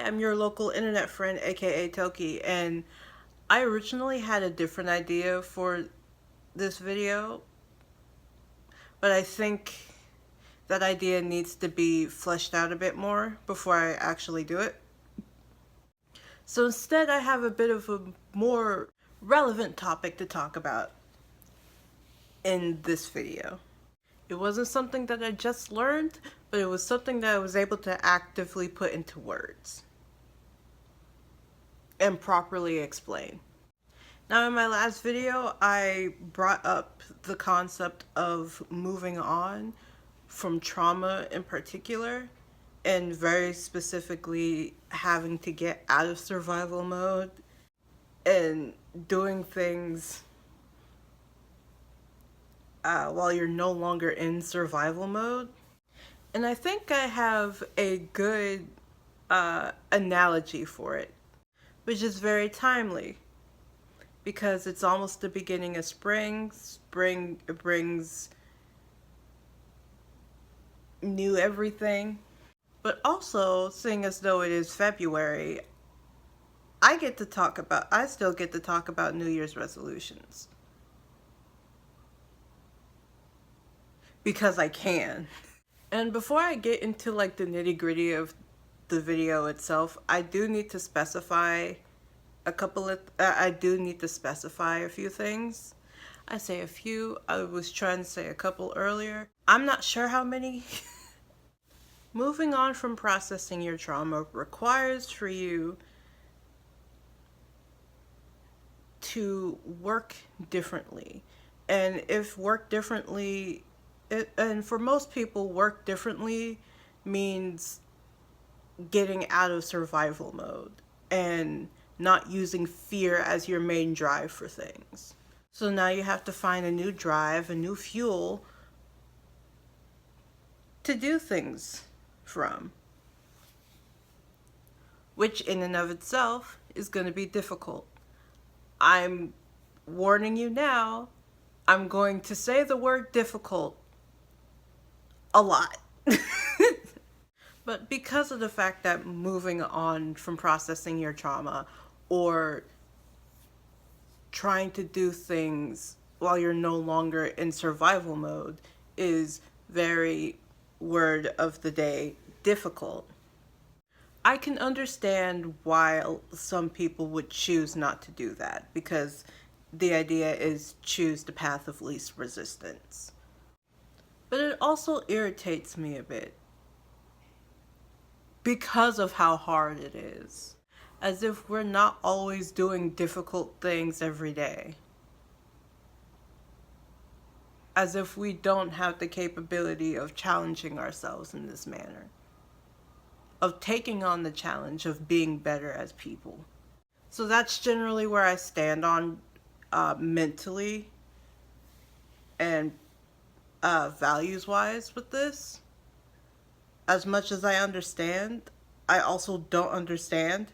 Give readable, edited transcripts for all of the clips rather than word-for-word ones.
I'm your local internet friend, aka Toki, and I originally had a different idea for this video, but I think that idea needs to be fleshed out a bit more before I actually do it. So instead, I have a bit of a more relevant topic to talk about in this video. It wasn't something that I just learned, but it was something that I was able to actively put into words and properly explain. Now, in my last video, I brought up the concept of moving on from trauma in particular, and very specifically having to get out of survival mode and doing things while you're no longer in survival mode. And I think I have a good analogy for it, which is very timely because it's almost the beginning of spring. Spring brings new everything, but also, seeing as though it is February, I still get to talk about New Year's resolutions. Because I can. And before I get into like the nitty-gritty of the video itself, I do need to specify a few things. I say a few, I was trying to say a couple earlier. I'm not sure how many. Moving on from processing your trauma requires for you to work differently. And for most people, work differently means getting out of survival mode and not using fear as your main drive for things. So now you have to find a new drive, a new fuel to do things from, which in and of itself is going to be difficult. I'm warning you now, I'm going to say the word difficult a lot. But because of the fact that moving on from processing your trauma or trying to do things while you're no longer in survival mode is very, word of the day, difficult, I can understand why some people would choose not to do that, because the idea is choose the path of least resistance. But it also irritates me a bit because of how hard it is. As if we're not always doing difficult things every day. As if we don't have the capability of challenging ourselves in this manner. Of taking on the challenge of being better as people. So that's generally where I stand on mentally and values-wise with this. As much as I understand, I also don't understand.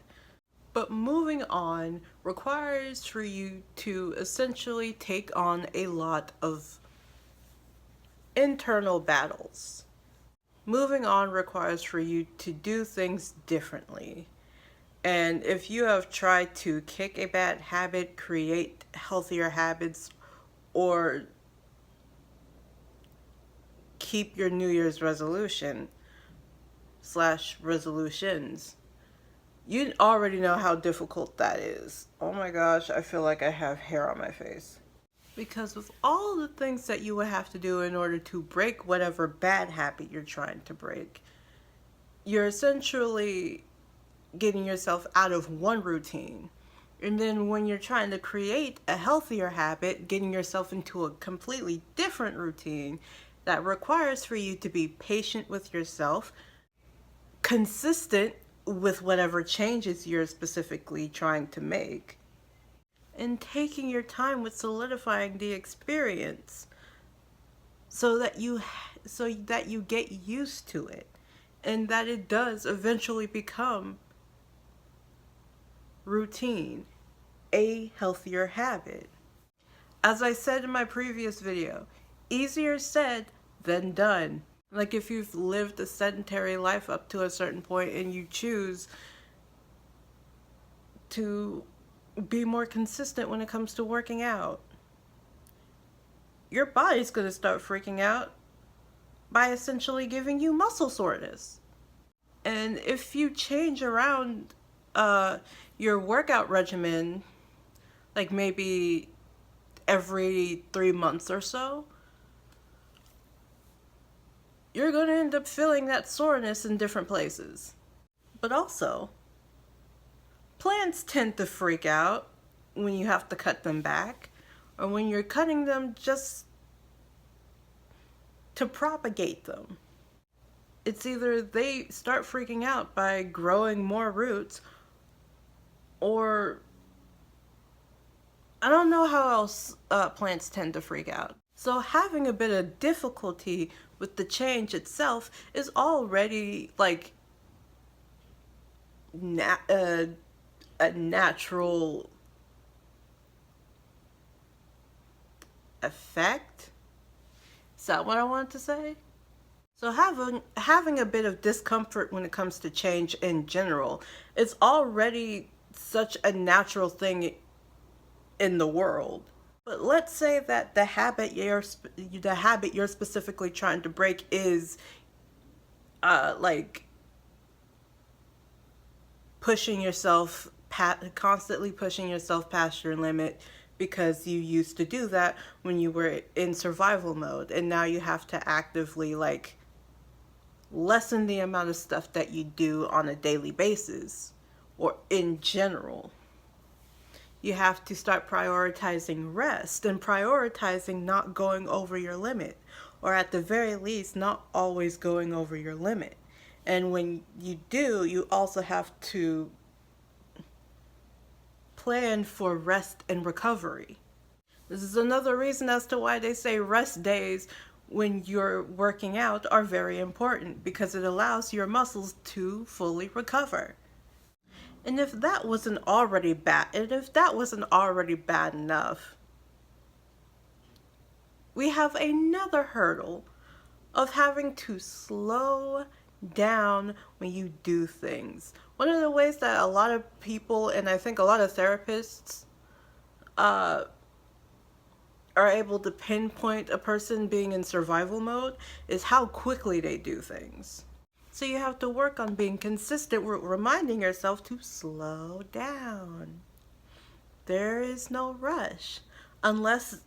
But moving on requires for you to essentially take on a lot of internal battles. Moving on requires for you to do things differently. And if you have tried to kick a bad habit, create healthier habits, or keep your New Year's resolutions, you already know how difficult that is. Oh my gosh, I feel like I have hair on my face. Because of all the things that you would have to do in order to break whatever bad habit you're trying to break, you're essentially getting yourself out of one routine. And then when you're trying to create a healthier habit, getting yourself into a completely different routine that requires for you to be patient with yourself, consistent with whatever changes you're specifically trying to make, and taking your time with solidifying the experience so that you get used to it and that it does eventually become routine, a healthier habit. As I said in my previous video, easier said than done. Like if you've lived a sedentary life up to a certain point and you choose to be more consistent when it comes to working out. Your body's going to start freaking out by essentially giving you muscle soreness. And if you change around your workout regimen, like maybe every 3 months or so, you're going to end up feeling that soreness in different places. But also, plants tend to freak out when you have to cut them back, or when you're cutting them just to propagate them. It's either they start freaking out by growing more roots, or I don't know how else plants tend to freak out. So having a bit of difficulty with the change itself is already like a natural effect. Is that what I wanted to say? So having a bit of discomfort when it comes to change in general is already such a natural thing in the world. But let's say that the habit you're specifically trying to break is like constantly pushing yourself past your limit, because you used to do that when you were in survival mode, and now you have to actively like lessen the amount of stuff that you do on a daily basis or in general. You have to start prioritizing rest and prioritizing not going over your limit, or at the very least not always going over your limit. And when you do, you also have to plan for rest and recovery. This is another reason as to why they say rest days when you're working out are very important, because it allows your muscles to fully recover. And if that wasn't already bad enough, we have another hurdle of having to slow down when you do things. One of the ways that a lot of people, and I think a lot of therapists, are able to pinpoint a person being in survival mode is how quickly they do things. So you have to work on being consistent with reminding yourself to slow down. There is no rush unless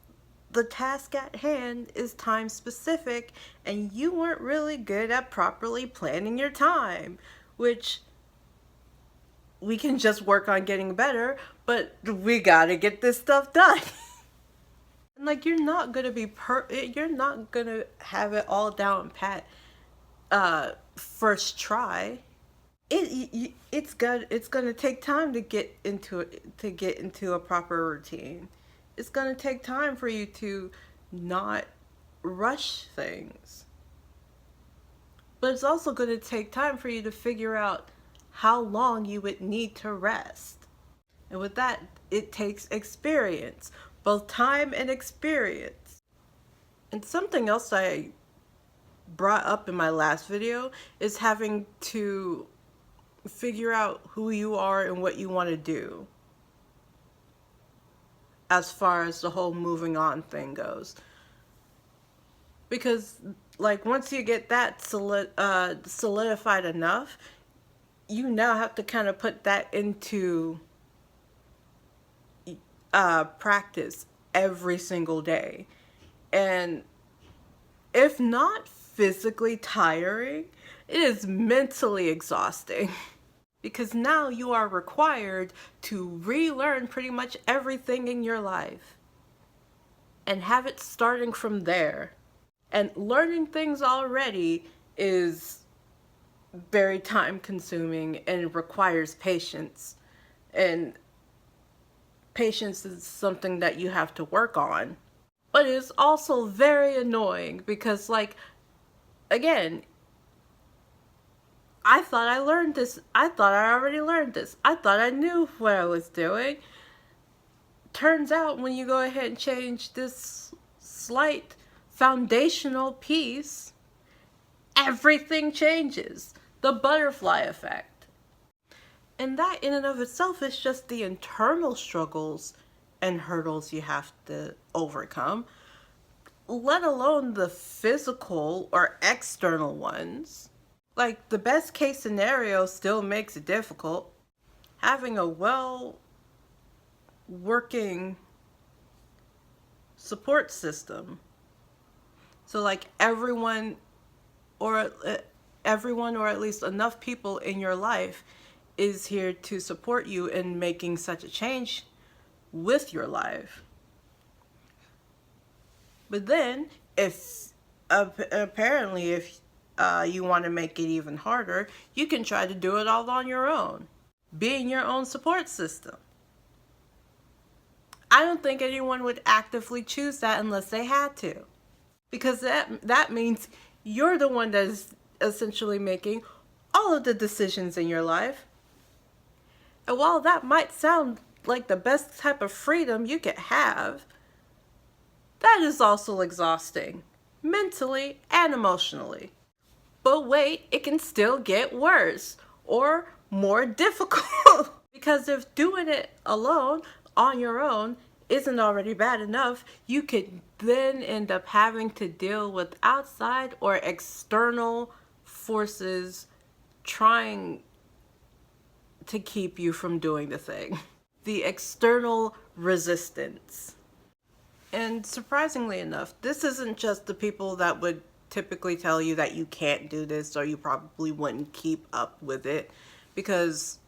the task at hand is time specific and you weren't really good at properly planning your time, which we can just work on getting better, but we gotta get this stuff done. Like, you're not gonna have it all down pat first try. It's gonna take time to get into a proper routine. It's gonna take time for you to not rush things. But it's also gonna take time for you to figure out how long you would need to rest. And with that, it takes experience, both time and experience. And something else I brought up in my last video is having to figure out who you are and what you want to do as far as the whole moving on thing goes. Because like once you get that solidified enough, you now have to kind of put that into practice every single day. And if not physically tiring, it is mentally exhausting. Because now you are required to relearn pretty much everything in your life and have it starting from there. And learning things already is very time consuming and requires patience. And patience is something that you have to work on. But it's also very annoying because, like, again, I thought I learned this. I thought I already learned this. I thought I knew what I was doing. Turns out when you go ahead and change this slight foundational piece, everything changes. The butterfly effect. And that in and of itself is just the internal struggles and hurdles you have to overcome, let alone the physical or external ones. Like, the best case scenario still makes it difficult. Having a well working support system. So like everyone or at least enough people in your life is here to support you in making such a change with your life. But then if apparently if you want to make it even harder, you can try to do it all on your own, being your own support system. I don't think anyone would actively choose that unless they had to, because that means you're the one that is essentially making all of the decisions in your life. And while that might sound like the best type of freedom you could have, that is also exhausting, mentally and emotionally. But wait, it can still get worse or more difficult. Because if doing it alone, on your own, isn't already bad enough, you could then end up having to deal with outside or external forces trying to keep you from doing the thing. The external resistance. And surprisingly enough, this isn't just the people that would typically tell you that you can't do this or you probably wouldn't keep up with it, because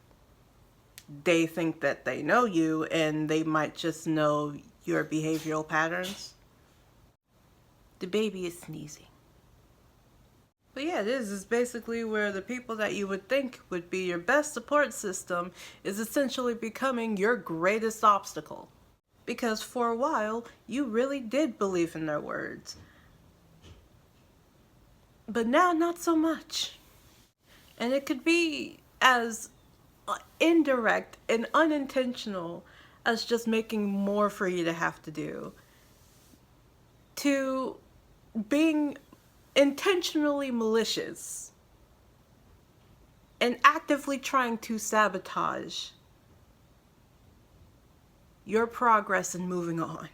they think that they know you and they might just know your behavioral patterns. The baby is sneezing. But yeah, this is basically where the people that you would think would be your best support system is essentially becoming your greatest obstacle. Because for a while, you really did believe in their words. But now, not so much. And it could be as indirect and unintentional as just making more for you to have to do, to being intentionally malicious and actively trying to sabotage your progress in moving on,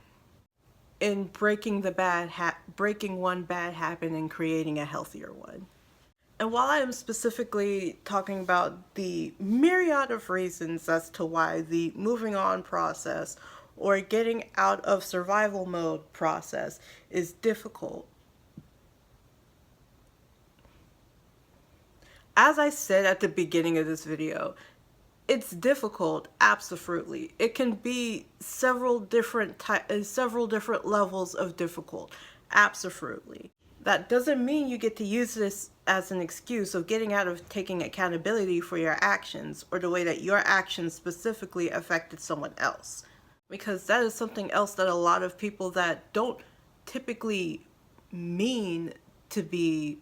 in breaking one bad habit and creating a healthier one. And while I am specifically talking about the myriad of reasons as to why the moving on process or getting out of survival mode process is difficult, as I said at the beginning of this video, it's difficult, absolutely. It can be several different levels of difficult, absolutely. That doesn't mean you get to use this as an excuse of getting out of taking accountability for your actions or the way that your actions specifically affected someone else. Because that is something else that a lot of people that don't typically mean to be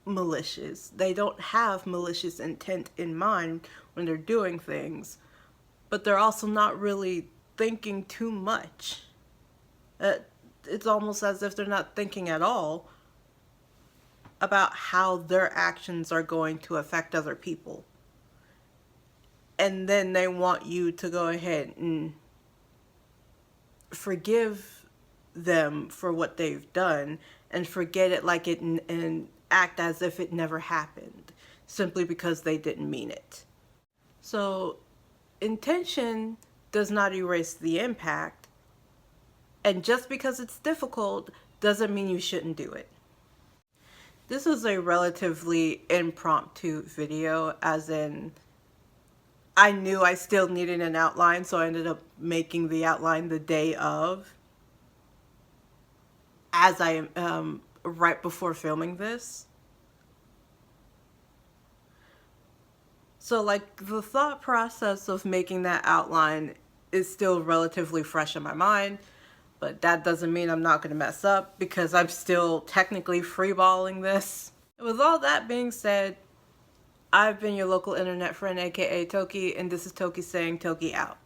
malicious, they don't have malicious intent in mind when they're doing things, but they're also not really thinking too much. It's almost as if they're not thinking at all about how their actions are going to affect other people. And then they want you to go ahead and forgive them for what they've done and forget it like it and act as if it never happened, simply because they didn't mean it. So intention does not erase the impact, and just because it's difficult doesn't mean you shouldn't do it. This is a relatively impromptu video, as in I knew I still needed an outline, so I ended up making the outline the day of, as I am right before filming this. So like the thought process of making that outline is still relatively fresh in my mind, but that doesn't mean I'm not going to mess up, because I'm still technically freeballing this. With all that being said, I've been your local internet friend, aka Toki, and this is Toki saying Toki out.